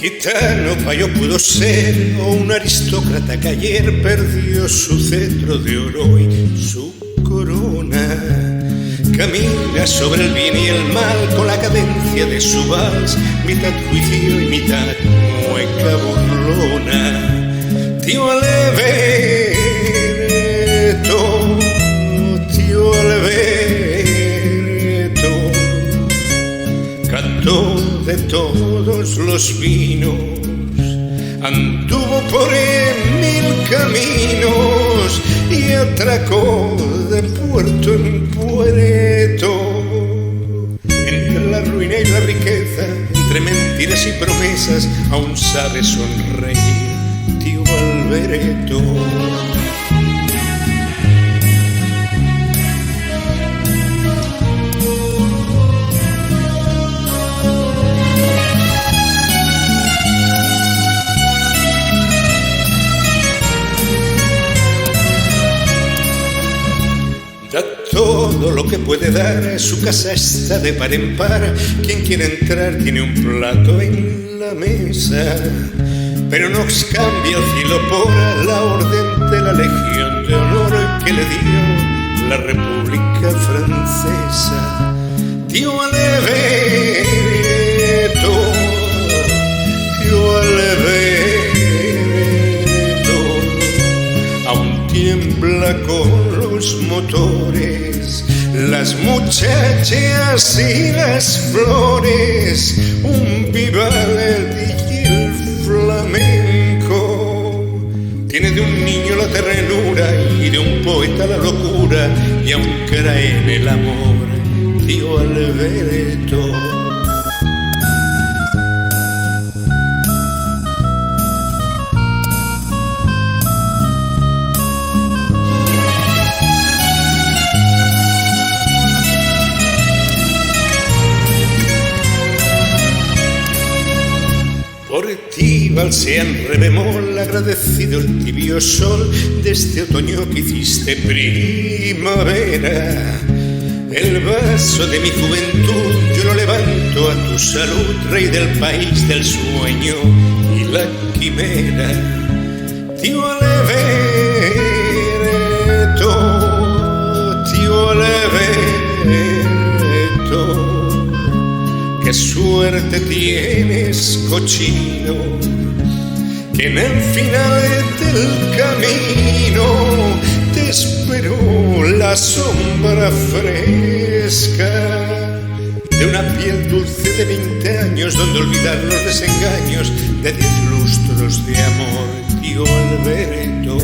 Gitano payo pudo ser, o un aristócrata que ayer perdió su cetro de oro y su corona. Camina sobre el bien y el mal con la cadencia de su vals, mitad juicio y mitad mueca burlona. Tío Alberto, tío Alberto, cantó de todos los vinos, anduvo por 1000 caminos y atracó de puerto en puerto. Entre la ruina y la riqueza, entre mentiras y promesas, aún sabe sonreír, tío Alberto. Da todo lo que puede dar, su casa está de par en par. Quien quiere entrar tiene un plato en la mesa, pero no cambia el cielo por la orden de la Legión de Honor que le dio la República Francesa. Tío Alberto, tío Alberto, aún tiembla con los motores, las muchachas y las flores, un Vivaldi y el flamenco. Tiene de un niño la ternura y de un poeta la locura, y aún cree en el amor, tío Alberto. Por ti valsean re bemol, agradecido el tibio sol de este otoño que hiciste primavera. El vaso de mi juventud yo lo levanto a tu salud, rey del país del sueño y la quimera. Tío Alberto, tío Alberto, qué suerte tienes, cochino, que en el final del camino te esperó la sombra fresca de una piel dulce de 20 años, donde olvidar los desengaños de 10 lustros de amor, tío Alberto.